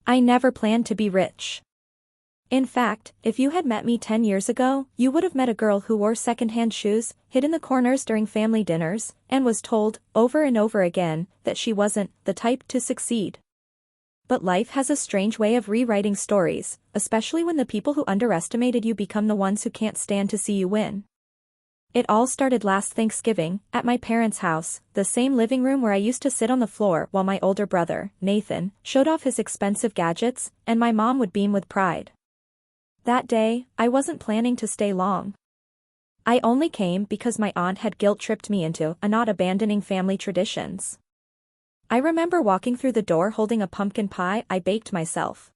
I never planned to be rich. In fact, if you had met me 10 years ago, you would have met a girl who wore second-hand shoes, hid in the corners during family dinners, and was told, over and over again, that she wasn't the type to succeed. But life has a strange way of rewriting stories, especially when the people who underestimated you become the ones who can't stand to see you win. It all started last Thanksgiving, at my parents' house, the same living room where I used to sit on the floor while my older brother, Nathan, showed off his expensive gadgets, and my mom would beam with pride. That day, I wasn't planning to stay long. I only came because my aunt had guilt-tripped me into not abandoning family traditions. I remember walking through the door holding a pumpkin pie I baked myself.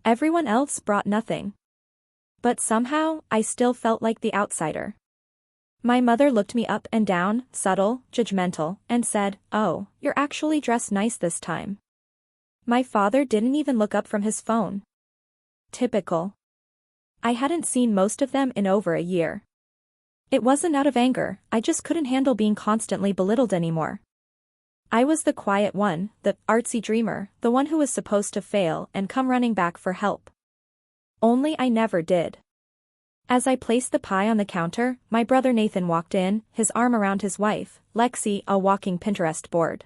Everyone else brought nothing. But somehow, I still felt like the outsider. My mother looked me up and down, subtle, judgmental, and said, "Oh, you're actually dressed nice this time." My father didn't even look up from his phone. Typical. I hadn't seen most of them in over a year. It wasn't out of anger, I just couldn't handle being constantly belittled anymore. I was the quiet one, the artsy dreamer, the one who was supposed to fail and come running back for help. Only I never did. As I placed the pie on the counter, my brother Nathan walked in, his arm around his wife, Lexi, a walking Pinterest board.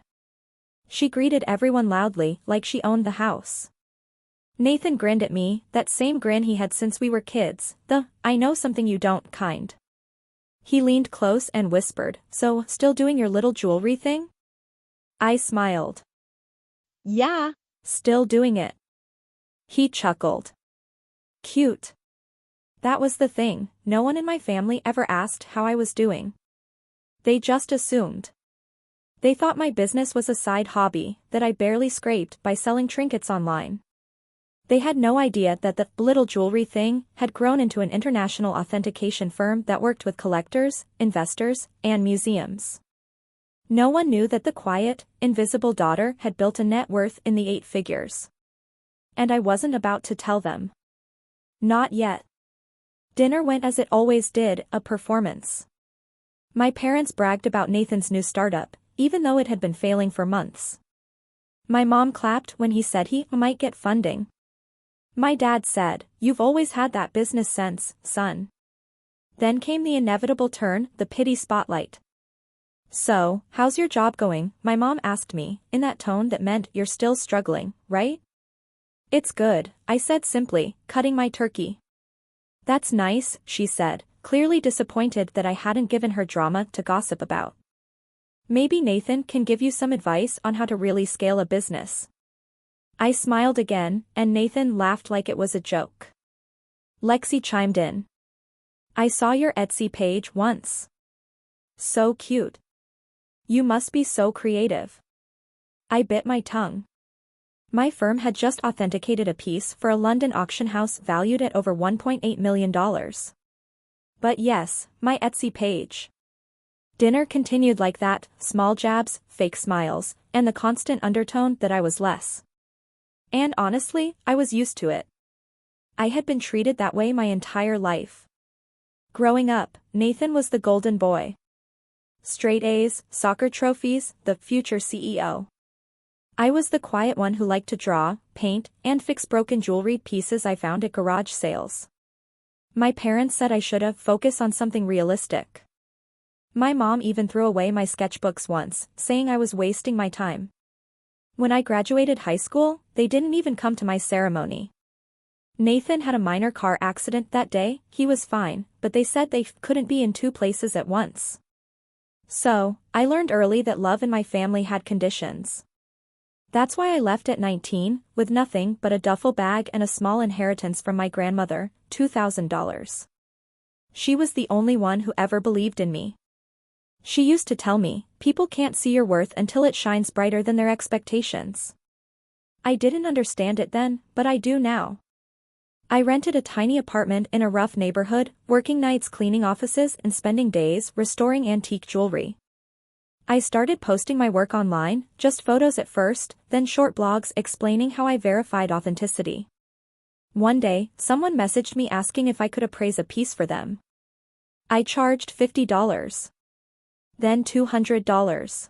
She greeted everyone loudly, like she owned the house. Nathan grinned at me, that same grin he had since we were kids, the "I know something you don't" kind. He leaned close and whispered, "So, still doing your little jewelry thing?" I smiled. "Yeah, still doing it." He chuckled. "Cute." That was the thing, no one in my family ever asked how I was doing. They just assumed. They thought my business was a side hobby that I barely scraped by selling trinkets online. They had no idea that the little jewelry thing had grown into an international authentication firm that worked with collectors, investors, and museums. No one knew that the quiet, invisible daughter had built a net worth in the 8 figures. And I wasn't about to tell them. Not yet. Dinner went as it always did, a performance. My parents bragged about Nathan's new startup, even though it had been failing for months. My mom clapped when he said he might get funding. My dad said, "You've always had that business sense, son." Then came the inevitable turn, the pity spotlight. "So, how's your job going?" my mom asked me, in that tone that meant you're still struggling, right? "It's good," I said simply, cutting my turkey. "That's nice," she said, clearly disappointed that I hadn't given her drama to gossip about. "Maybe Nathan can give you some advice on how to really scale a business." I smiled again, and Nathan laughed like it was a joke. Lexi chimed in. "I saw your Etsy page once. So cute. You must be so creative." I bit my tongue. My firm had just authenticated a piece for a London auction house valued at over $1.8 million. But yes, my Etsy page. Dinner continued like that, small jabs, fake smiles, and the constant undertone that I was less. And honestly, I was used to it. I had been treated that way my entire life. Growing up, Nathan was the golden boy. Straight A's, soccer trophies, the future CEO. I was the quiet one who liked to draw, paint, and fix broken jewelry pieces I found at garage sales. My parents said I should have focused on something realistic. My mom even threw away my sketchbooks once, saying I was wasting my time. When I graduated high school, they didn't even come to my ceremony. Nathan had a minor car accident that day, he was fine, but they said they couldn't be in 2 places at once. So, I learned early that love in my family had conditions. That's why I left at 19, with nothing but a duffel bag and a small inheritance from my grandmother, $2,000. She was the only one who ever believed in me. She used to tell me, "People can't see your worth until it shines brighter than their expectations." I didn't understand it then, but I do now. I rented a tiny apartment in a rough neighborhood, working nights cleaning offices and spending days restoring antique jewelry. I started posting my work online, just photos at first, then short blogs explaining how I verified authenticity. One day, someone messaged me asking if I could appraise a piece for them. I charged $50. Then $200.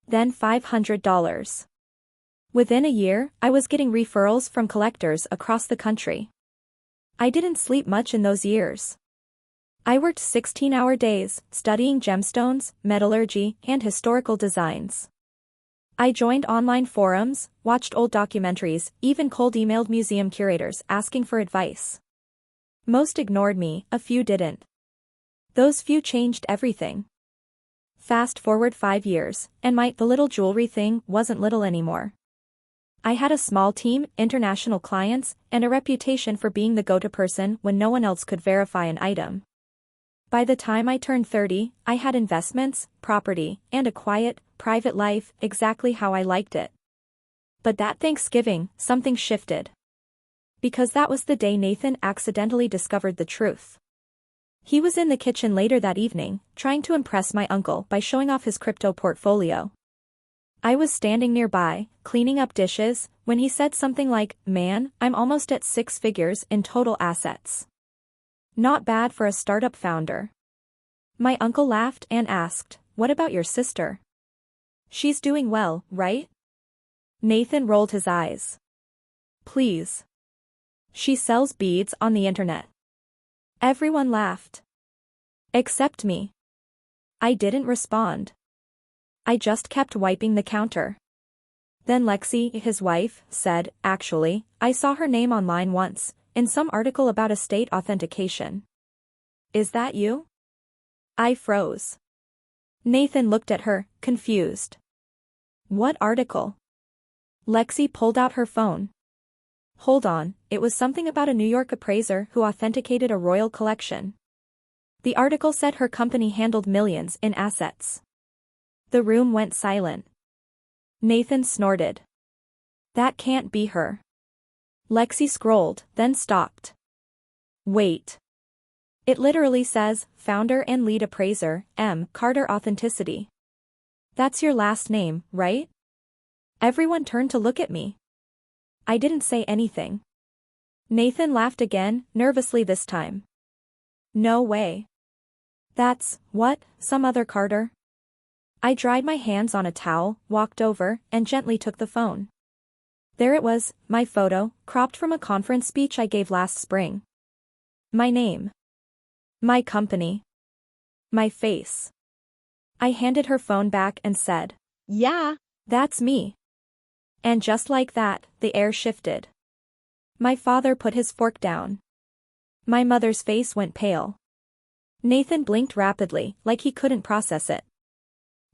Then $500. Within a year, I was getting referrals from collectors across the country. I didn't sleep much in those years. I worked 16-hour days, studying gemstones, metallurgy, and historical designs. I joined online forums, watched old documentaries, even cold-emailed museum curators asking for advice. Most ignored me, a few didn't. Those few changed everything. Fast forward 5 years, and the little jewelry thing wasn't little anymore. I had a small team, international clients, and a reputation for being the go-to person when no one else could verify an item. By the time I turned 30, I had investments, property, and a quiet, private life exactly how I liked it. But that Thanksgiving, something shifted. Because that was the day Nathan accidentally discovered the truth. He was in the kitchen later that evening, trying to impress my uncle by showing off his crypto portfolio. I was standing nearby, cleaning up dishes, when he said something like, "Man, I'm almost at 6 figures in total assets. Not bad for a startup founder." My uncle laughed and asked, "What about your sister? She's doing well, right?" Nathan rolled his eyes. "Please. She sells beads on the internet." Everyone laughed. Except me. I didn't respond. I just kept wiping the counter. Then Lexi, his wife, said, "Actually, I saw her name online once, in some article about estate authentication. Is that you?" I froze. Nathan looked at her, confused. "What article?" Lexi pulled out her phone. "Hold on, it was something about a New York appraiser who authenticated a royal collection. The article said her company handled millions in assets." The room went silent. Nathan snorted. "That can't be her." Lexi scrolled, then stopped. "Wait. It literally says, founder and lead appraiser, M. Carter Authenticity. That's your last name, right?" Everyone turned to look at me. I didn't say anything. Nathan laughed again, nervously this time. "No way. That's, what, some other Carter?" I dried my hands on a towel, walked over, and gently took the phone. There it was, my photo, cropped from a conference speech I gave last spring. My name. My company. My face. I handed her phone back and said, "Yeah, that's me." And just like that, the air shifted. My father put his fork down. My mother's face went pale. Nathan blinked rapidly, like he couldn't process it.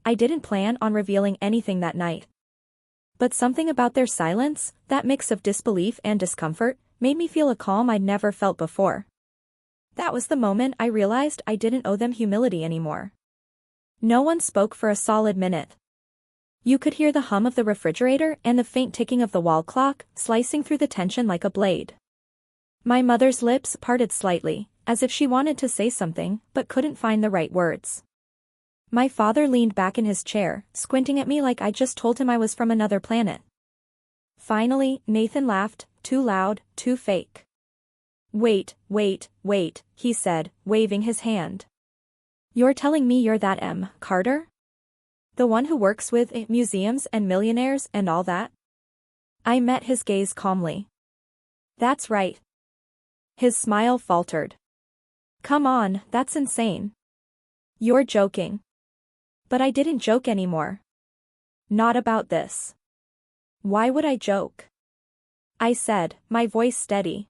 I didn't plan on revealing anything that night. But something about their silence, that mix of disbelief and discomfort, made me feel a calm I'd never felt before. That was the moment I realized I didn't owe them humility anymore. No one spoke for a solid minute. You could hear the hum of the refrigerator and the faint ticking of the wall clock, slicing through the tension like a blade. My mother's lips parted slightly, as if she wanted to say something, but couldn't find the right words. My father leaned back in his chair, squinting at me like I just told him I was from another planet. Finally, Nathan laughed, too loud, too fake. "Wait, he said, waving his hand. "You're telling me you're that M. Carter? The one who works with museums and millionaires and all that?" I met his gaze calmly. "That's right." His smile faltered. "Come on, that's insane. You're joking." But I didn't joke anymore. Not about this. "Why would I joke?" I said, my voice steady.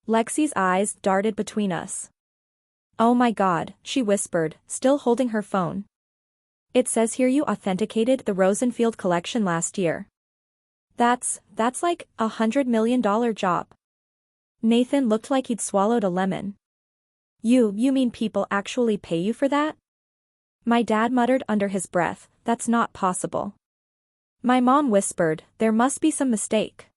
Lexi's eyes darted between us. "Oh my God," she whispered, still holding her phone. "It says here you authenticated the Rosenfield collection last year. That's like $100 million job." Nathan looked like he'd swallowed a lemon. You mean people actually pay you for that?" My dad muttered under his breath, "That's not possible." My mom whispered, "There must be some mistake."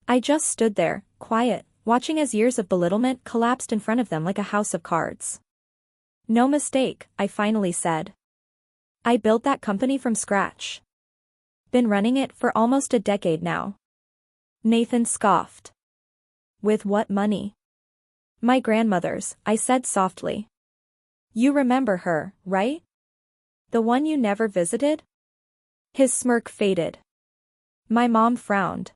I just stood there, quiet, watching as years of belittlement collapsed in front of them like a house of cards. "No mistake," I finally said. "I built that company from scratch. Been running it for almost a decade now." Nathan scoffed. "With what money?" "My grandmother's," I said softly. "You remember her, right? The one you never visited?" His smirk faded. My mom frowned.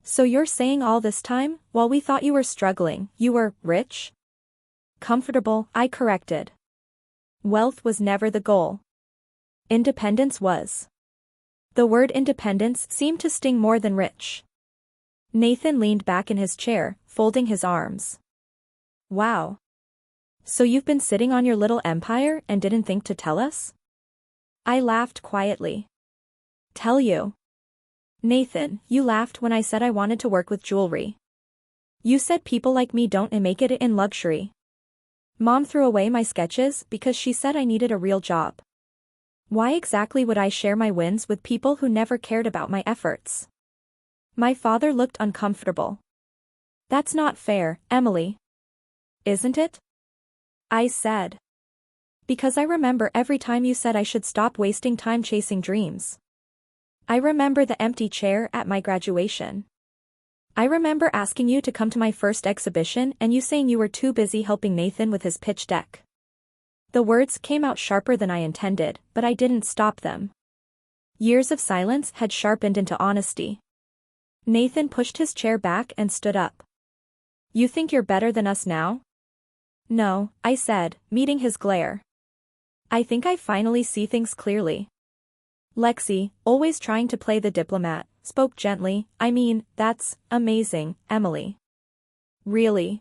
So you're saying all this time, while we thought you were struggling, you were rich? Comfortable, I corrected. Wealth was never the goal. Independence was. The word independence seemed to sting more than rich. Nathan leaned back in his chair, folding his arms. Wow. So you've been sitting on your little empire and didn't think to tell us? I laughed quietly. Tell you. Nathan, you laughed when I said I wanted to work with jewelry. You said people like me don't make it in luxury. Mom threw away my sketches because she said I needed a real job. Why exactly would I share my wins with people who never cared about my efforts? My father looked uncomfortable. That's not fair, Emily. Isn't it? I said. Because I remember every time you said I should stop wasting time chasing dreams. I remember the empty chair at my graduation. I remember asking you to come to my first exhibition and you saying you were too busy helping Nathan with his pitch deck. The words came out sharper than I intended, but I didn't stop them. Years of silence had sharpened into honesty. Nathan pushed his chair back and stood up. You think you're better than us now? No, I said, meeting his glare. I think I finally see things clearly. Lexi, always trying to play the diplomat, spoke gently. I mean, that's amazing, Emily. Really?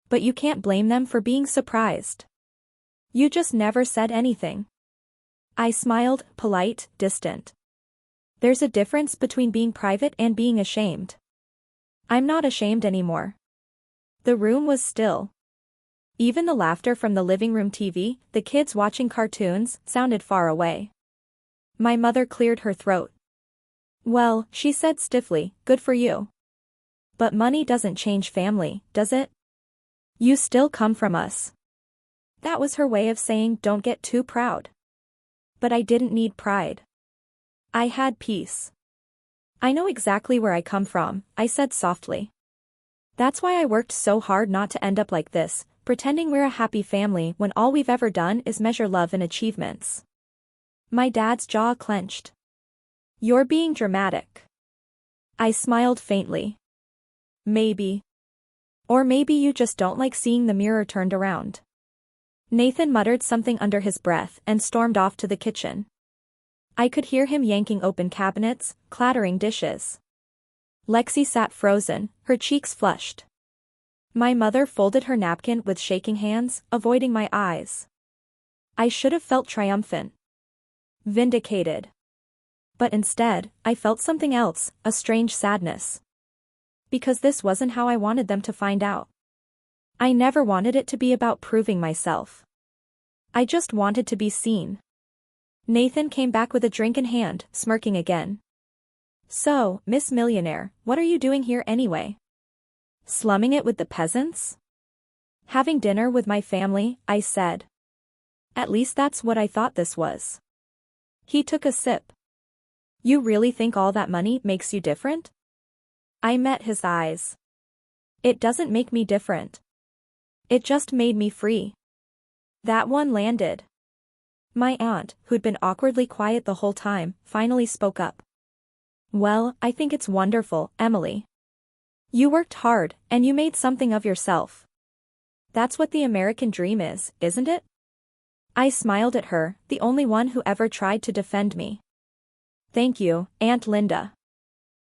But you can't blame them for being surprised. You just never said anything. I smiled, polite, distant. There's a difference between being private and being ashamed. I'm not ashamed anymore. The room was still. Even the laughter from the living room TV, the kids watching cartoons, sounded far away. My mother cleared her throat. Well, she said stiffly, good for you. But money doesn't change family, does it? You still come from us. That was her way of saying don't get too proud. But I didn't need pride. I had peace. I know exactly where I come from, I said softly. That's why I worked so hard not to end up like this, pretending we're a happy family when all we've ever done is measure love in achievements. My dad's jaw clenched. You're being dramatic. I smiled faintly. Maybe. Or maybe you just don't like seeing the mirror turned around. Nathan muttered something under his breath and stormed off to the kitchen. I could hear him yanking open cabinets, clattering dishes. Lexi sat frozen, her cheeks flushed. My mother folded her napkin with shaking hands, avoiding my eyes. I should have felt triumphant. Vindicated. But instead, I felt something else, a strange sadness. Because this wasn't how I wanted them to find out. I never wanted it to be about proving myself. I just wanted to be seen. Nathan came back with a drink in hand, smirking again. So, Miss Millionaire, what are you doing here anyway? Slumming it with the peasants? Having dinner with my family, I said. At least that's what I thought this was. He took a sip. You really think all that money makes you different? I met his eyes. It doesn't make me different. It just made me free. That one landed. My aunt, who'd been awkwardly quiet the whole time, finally spoke up. Well, I think it's wonderful, Emily. You worked hard, and you made something of yourself. That's what the American dream is, isn't it? I smiled at her, the only one who ever tried to defend me. Thank you, Aunt Linda.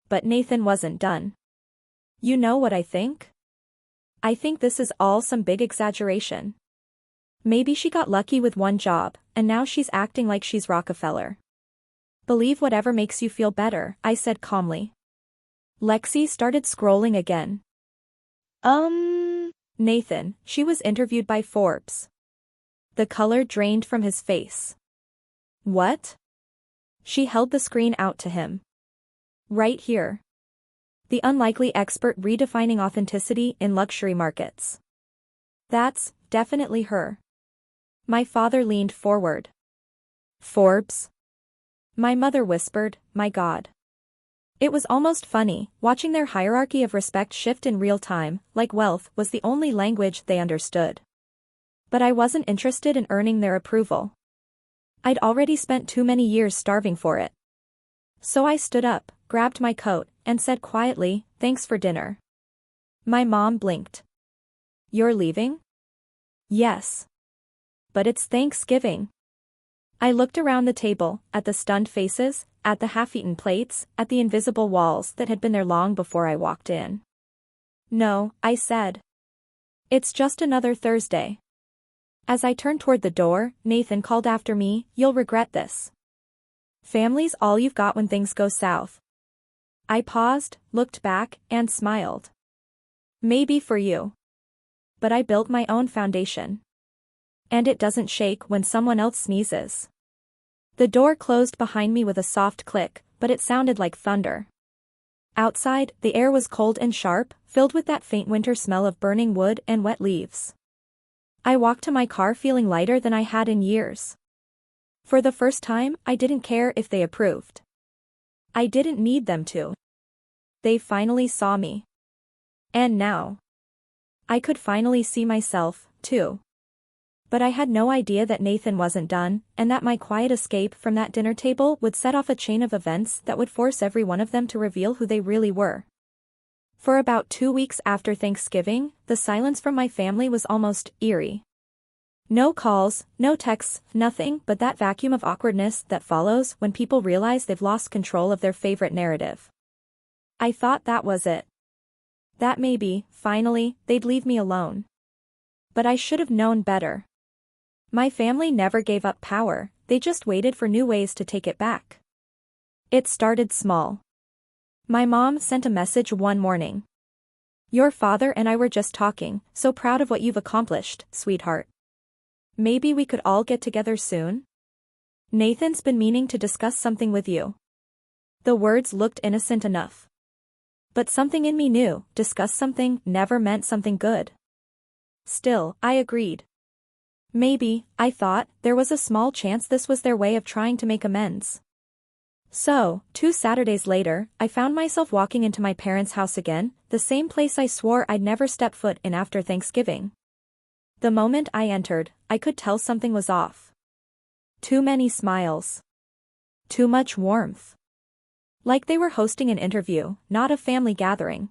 But Nathan wasn't done. You know what I think? I think this is all some big exaggeration. Maybe she got lucky with one job, and now she's acting like she's Rockefeller. Believe whatever makes you feel better, I said calmly. Lexi started scrolling again. Nathan, she was interviewed by Forbes. The color drained from his face. What? She held the screen out to him. Right here. The unlikely expert redefining authenticity in luxury markets. That's definitely her. My father leaned forward. Forbes? My mother whispered, my God. It was almost funny, watching their hierarchy of respect shift in real time, like wealth was the only language they understood. But I wasn't interested in earning their approval. I'd already spent too many years starving for it. So I stood up, grabbed my coat, and said quietly, "Thanks for dinner." My mom blinked. "You're leaving?" "Yes. But it's Thanksgiving." I looked around the table, at the stunned faces, at the half-eaten plates, at the invisible walls that had been there long before I walked in. "No," I said. "It's just another Thursday." As I turned toward the door, Nathan called after me, "You'll regret this. Family's all you've got when things go south." I paused, looked back, and smiled. "Maybe for you. But I built my own foundation. And it doesn't shake when someone else sneezes." The door closed behind me with a soft click, but it sounded like thunder. Outside, the air was cold and sharp, filled with that faint winter smell of burning wood and wet leaves. I walked to my car feeling lighter than I had in years. For the first time, I didn't care if they approved. I didn't need them to. They finally saw me. And now, I could finally see myself, too. But I had no idea that Nathan wasn't done, and that my quiet escape from that dinner table would set off a chain of events that would force every one of them to reveal who they really were. For about 2 weeks after Thanksgiving, the silence from my family was almost eerie. No calls, no texts, nothing but that vacuum of awkwardness that follows when people realize they've lost control of their favorite narrative. I thought that was it. That maybe, finally, they'd leave me alone. But I should have known better. My family never gave up power, they just waited for new ways to take it back. It started small. My mom sent a message one morning. "Your father and I were just talking, so proud of what you've accomplished, sweetheart. Maybe we could all get together soon? Nathan's been meaning to discuss something with you." The words looked innocent enough. But something in me knew, discuss something never meant something good. Still, I agreed. Maybe, I thought, there was a small chance this was their way of trying to make amends. So, 2 Saturdays later, I found myself walking into my parents' house again, the same place I swore I'd never step foot in after Thanksgiving. The moment I entered, I could tell something was off. Too many smiles. Too much warmth. Like they were hosting an interview, not a family gathering.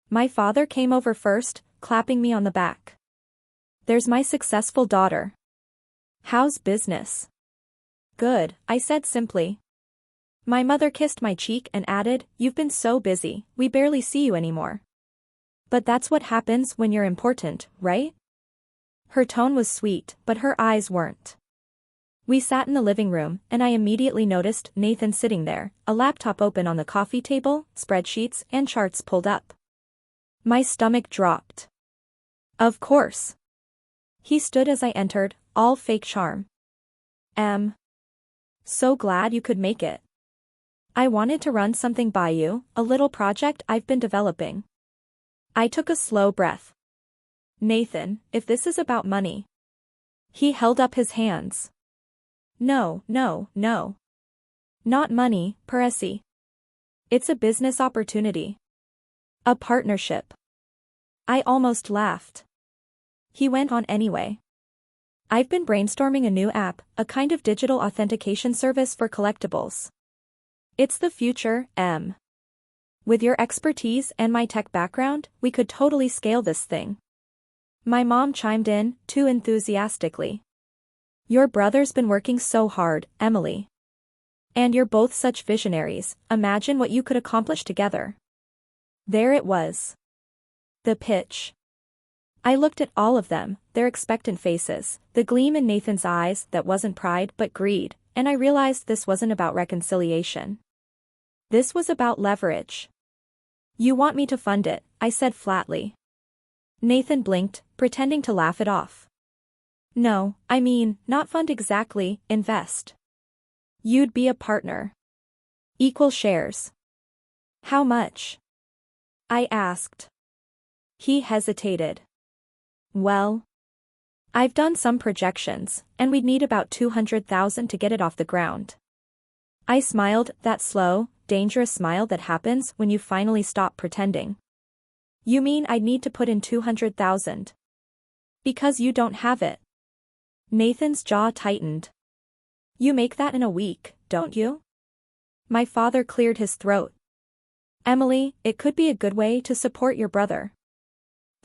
My father came over first, clapping me on the back. "There's my successful daughter. How's business?" "Good," I said simply. My mother kissed my cheek and added, "You've been so busy, we barely see you anymore." "But that's what happens when you're important, right?" Her tone was sweet, but her eyes weren't. We sat in the living room, and I immediately noticed Nathan sitting there, a laptop open on the coffee table, spreadsheets and charts pulled up. My stomach dropped. Of course. He stood as I entered, all fake charm. So glad you could make it. I wanted to run something by you, a little project I've been developing." I took a slow breath. "Nathan, if this is about money." He held up his hands. No. Not money, Peresi. It's a business opportunity. A partnership." I almost laughed. He went on anyway. "I've been brainstorming a new app, a kind of digital authentication service for collectibles. It's the future, With your expertise and my tech background, we could totally scale this thing." My mom chimed in, too enthusiastically. "Your brother's been working so hard, Emily. And you're both such visionaries, imagine what you could accomplish together." There it was. The pitch. I looked at all of them, their expectant faces, the gleam in Nathan's eyes that wasn't pride but greed, and I realized this wasn't about reconciliation. This was about leverage. "You want me to fund it," I said flatly. Nathan blinked, pretending to laugh it off. "No, I mean, not fund exactly, invest. You'd be a partner. Equal shares." "How much?" I asked. He hesitated. "Well, I've done some projections, and we'd need about 200,000 to get it off the ground." I smiled, that slow, dangerous smile that happens when you finally stop pretending. "You mean I'd need to put in 200,000? Because you don't have it." Nathan's jaw tightened. "You make that in a week, don't you?" My father cleared his throat. Emily, it could be a good way to support your brother.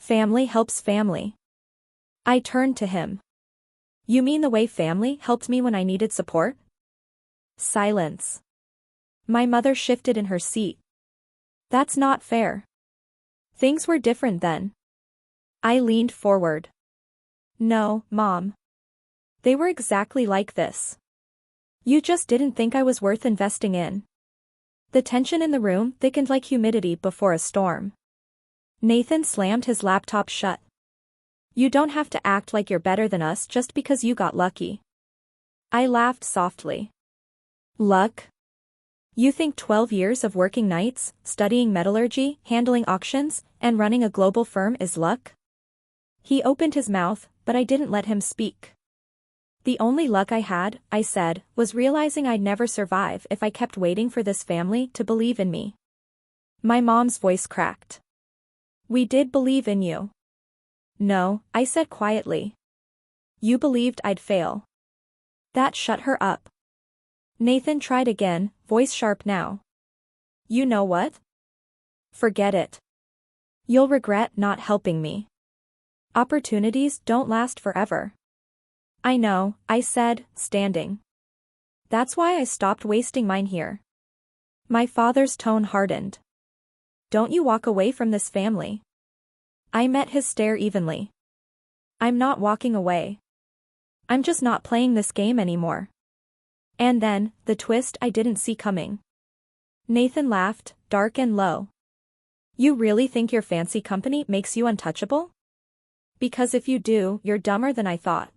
Family helps family. I turned to him. You mean the way family helped me when I needed support? Silence. My mother shifted in her seat. That's not fair. Things were different then. I leaned forward. No, Mom. They were exactly like this. You just didn't think I was worth investing in. The tension in the room thickened like humidity before a storm. Nathan slammed his laptop shut. You don't have to act like you're better than us just because you got lucky. I laughed softly. Luck? You think 12 years of working nights, studying metallurgy, handling auctions, and running a global firm is luck? He opened his mouth, but I didn't let him speak. The only luck I had, I said, was realizing I'd never survive if I kept waiting for this family to believe in me. My mom's voice cracked. We did believe in you. No, I said quietly. You believed I'd fail. That shut her up. Nathan tried again, voice sharp now. You know what? Forget it. You'll regret not helping me. Opportunities don't last forever. I know, I said, standing. That's why I stopped wasting mine here. My father's tone hardened. Don't you walk away from this family. I met his stare evenly. I'm not walking away. I'm just not playing this game anymore. And then, the twist I didn't see coming. Nathan laughed, dark and low. You really think your fancy company makes you untouchable? Because if you do, you're dumber than I thought.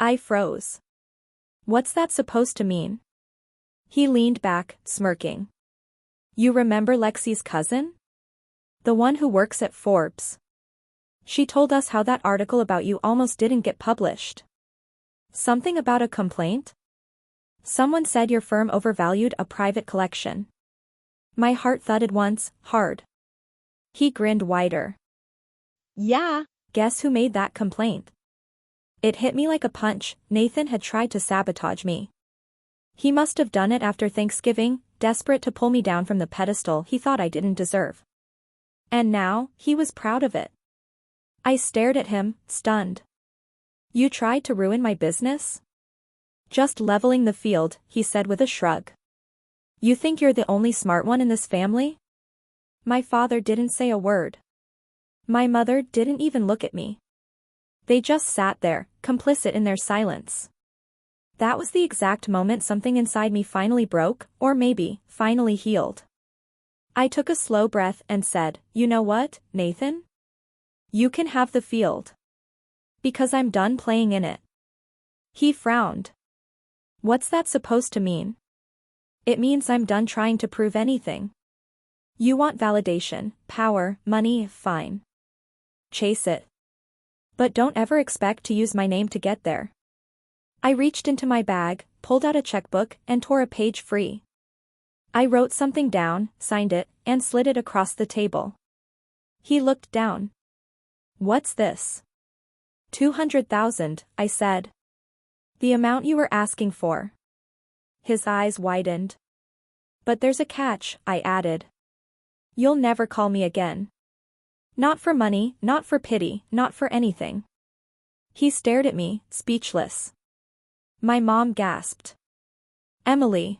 I froze. What's that supposed to mean? He leaned back, smirking. You remember Lexi's cousin? The one who works at Forbes. She told us how that article about you almost didn't get published. Something about a complaint? Someone said your firm overvalued a private collection. My heart thudded once, hard. He grinned wider. Yeah, guess who made that complaint? It hit me like a punch. Nathan had tried to sabotage me. He must have done it after Thanksgiving, desperate to pull me down from the pedestal he thought I didn't deserve. And now, he was proud of it. I stared at him, stunned. You tried to ruin my business? Just leveling the field, he said with a shrug. You think you're the only smart one in this family? My father didn't say a word. My mother didn't even look at me. They just sat there, complicit in their silence. That was the exact moment something inside me finally broke, or maybe, finally healed. I took a slow breath and said, you know what, Nathan? You can have the field. Because I'm done playing in it. He frowned. What's that supposed to mean? It means I'm done trying to prove anything. You want validation, power, money, fine. Chase it. But don't ever expect to use my name to get there. I reached into my bag, pulled out a checkbook, and tore a page free. I wrote something down, signed it, and slid it across the table. He looked down. What's this? 200,000, I said. The amount you were asking for. His eyes widened. But there's a catch, I added. You'll never call me again. Not for money, not for pity, not for anything. He stared at me, speechless. My mom gasped. Emily.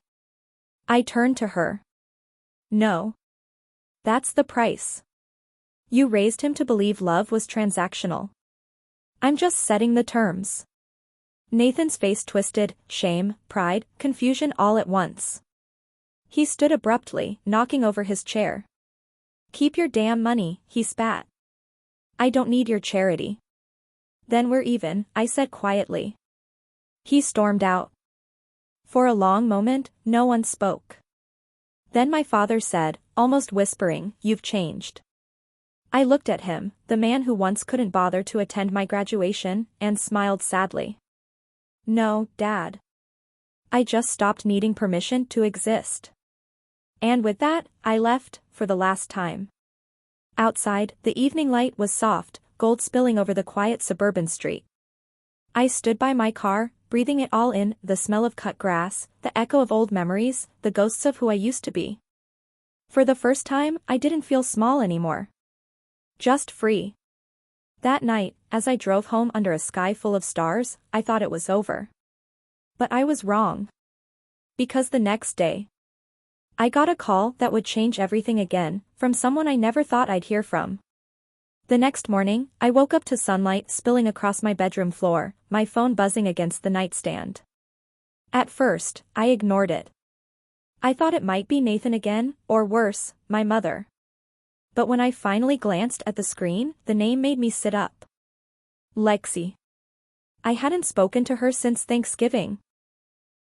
I turned to her. No. That's the price. You raised him to believe love was transactional. I'm just setting the terms. Nathan's face twisted, shame, pride, confusion all at once. He stood abruptly, knocking over his chair. Keep your damn money, he spat. I don't need your charity. Then we're even, I said quietly. He stormed out. For a long moment, no one spoke. Then my father said, almost whispering, you've changed. I looked at him, the man who once couldn't bother to attend my graduation, and smiled sadly. No, Dad. I just stopped needing permission to exist. And with that, I left, for the last time. Outside, the evening light was soft, gold spilling over the quiet suburban street. I stood by my car, breathing it all in, the smell of cut grass, the echo of old memories, the ghosts of who I used to be. For the first time, I didn't feel small anymore. Just free. That night, as I drove home under a sky full of stars, I thought it was over. But I was wrong. Because the next day, I got a call that would change everything again, from someone I never thought I'd hear from. The next morning, I woke up to sunlight spilling across my bedroom floor, my phone buzzing against the nightstand. At first, I ignored it. I thought it might be Nathan again, or worse, my mother. But when I finally glanced at the screen, the name made me sit up. Lexi. I hadn't spoken to her since Thanksgiving.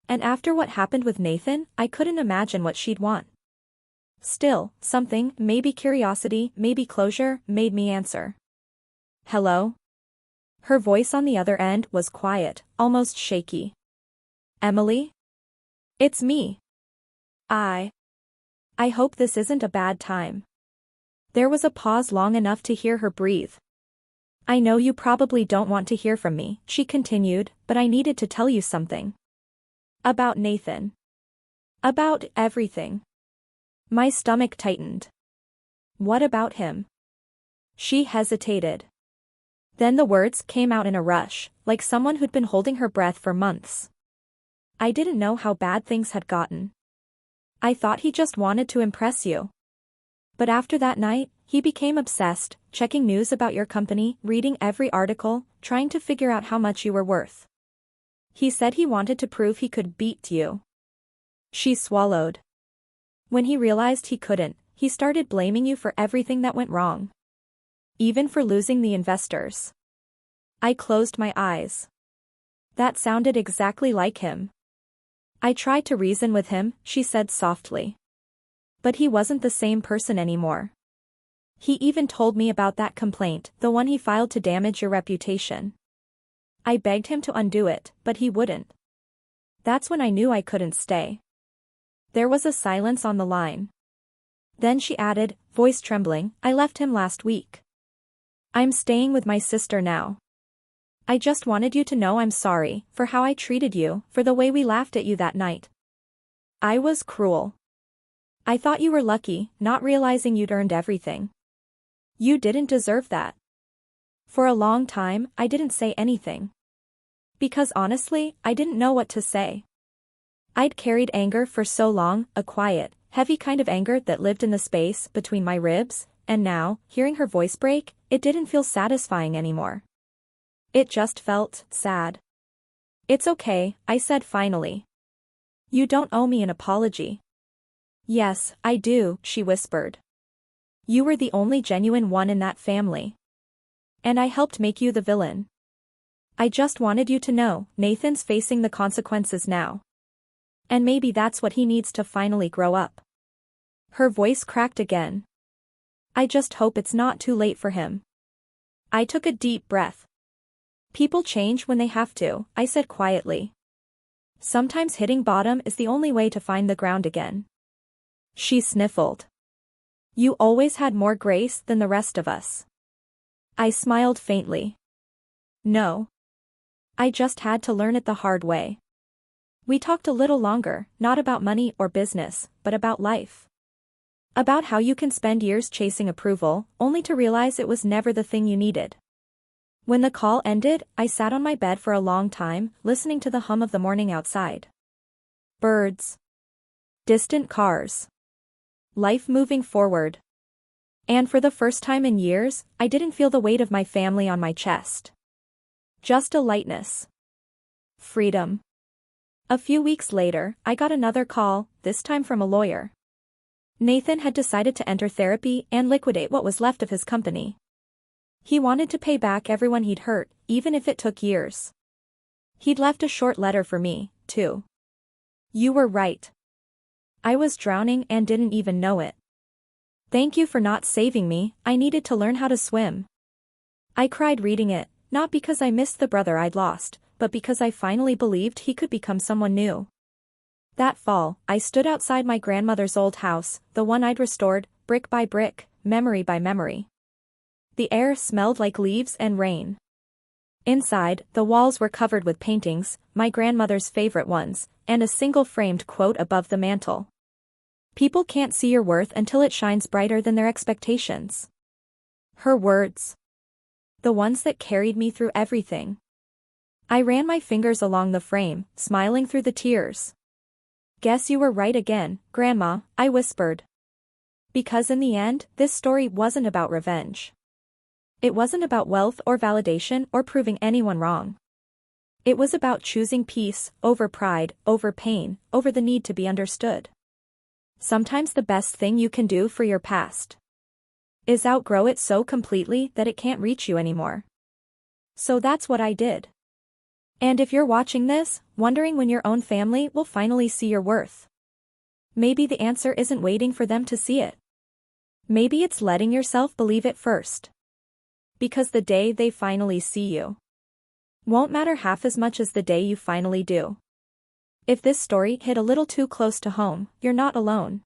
And after what happened with Nathan, I couldn't imagine what she'd want. Still, something, maybe curiosity, maybe closure, made me answer. Hello? Her voice on the other end was quiet, almost shaky. Emily? It's me. I hope this isn't a bad time. There was a pause long enough to hear her breathe. I know you probably don't want to hear from me, she continued, but I needed to tell you something. About Nathan. About everything. My stomach tightened. What about him? She hesitated. Then the words came out in a rush, like someone who'd been holding her breath for months. I didn't know how bad things had gotten. I thought he just wanted to impress you. But after that night, he became obsessed, checking news about your company, reading every article, trying to figure out how much you were worth. He said he wanted to prove he could beat you. She swallowed. When he realized he couldn't, he started blaming you for everything that went wrong. Even for losing the investors. I closed my eyes. That sounded exactly like him. I tried to reason with him, she said softly. But he wasn't the same person anymore. He even told me about that complaint, the one he filed to damage your reputation. I begged him to undo it, but he wouldn't. That's when I knew I couldn't stay. There was a silence on the line. Then she added, voice trembling, I left him last week. I'm staying with my sister now. I just wanted you to know I'm sorry, for how I treated you, for the way we laughed at you that night. I was cruel. I thought you were lucky, not realizing you'd earned everything. You didn't deserve that. For a long time, I didn't say anything. Because honestly, I didn't know what to say. I'd carried anger for so long, a quiet, heavy kind of anger that lived in the space between my ribs, and now, hearing her voice break, it didn't feel satisfying anymore. It just felt sad. It's okay, I said finally. You don't owe me an apology. Yes, I do, she whispered. You were the only genuine one in that family. And I helped make you the villain. I just wanted you to know, Nathan's facing the consequences now. And maybe that's what he needs to finally grow up. Her voice cracked again. I just hope it's not too late for him. I took a deep breath. People change when they have to, I said quietly. Sometimes hitting bottom is the only way to find the ground again. She sniffled. You always had more grace than the rest of us. I smiled faintly. No. I just had to learn it the hard way. We talked a little longer, not about money or business, but about life. About how you can spend years chasing approval, only to realize it was never the thing you needed. When the call ended, I sat on my bed for a long time, listening to the hum of the morning outside. Birds. Distant cars. Life moving forward. And for the first time in years, I didn't feel the weight of my family on my chest. Just a lightness. Freedom. A few weeks later, I got another call, this time from a lawyer. Nathan had decided to enter therapy and liquidate what was left of his company. He wanted to pay back everyone he'd hurt, even if it took years. He'd left a short letter for me, too. You were right. I was drowning and didn't even know it. Thank you for not saving me, I needed to learn how to swim. I cried reading it, not because I missed the brother I'd lost, but because I finally believed he could become someone new. That fall, I stood outside my grandmother's old house, the one I'd restored, brick by brick, memory by memory. The air smelled like leaves and rain. Inside, the walls were covered with paintings, my grandmother's favorite ones, and a single framed quote above the mantel. People can't see your worth until it shines brighter than their expectations. Her words. The ones that carried me through everything. I ran my fingers along the frame, smiling through the tears. Guess you were right again, Grandma, I whispered. Because in the end, this story wasn't about revenge. It wasn't about wealth or validation or proving anyone wrong. It was about choosing peace, over pride, over pain, over the need to be understood. Sometimes the best thing you can do for your past is outgrow it so completely that it can't reach you anymore. So that's what I did. And if you're watching this, wondering when your own family will finally see your worth, maybe the answer isn't waiting for them to see it. Maybe it's letting yourself believe it first. Because the day they finally see you won't matter half as much as the day you finally do. If this story hit a little too close to home, you're not alone.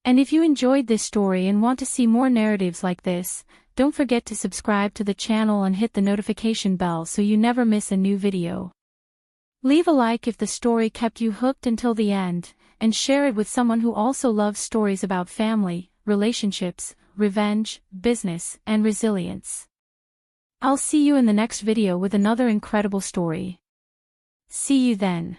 And if you enjoyed this story and want to see more narratives like this, don't forget to subscribe to the channel and hit the notification bell so you never miss a new video. Leave a like if the story kept you hooked until the end, and share it with someone who also loves stories about family, relationships, revenge, business, and resilience. I'll see you in the next video with another incredible story. See you then.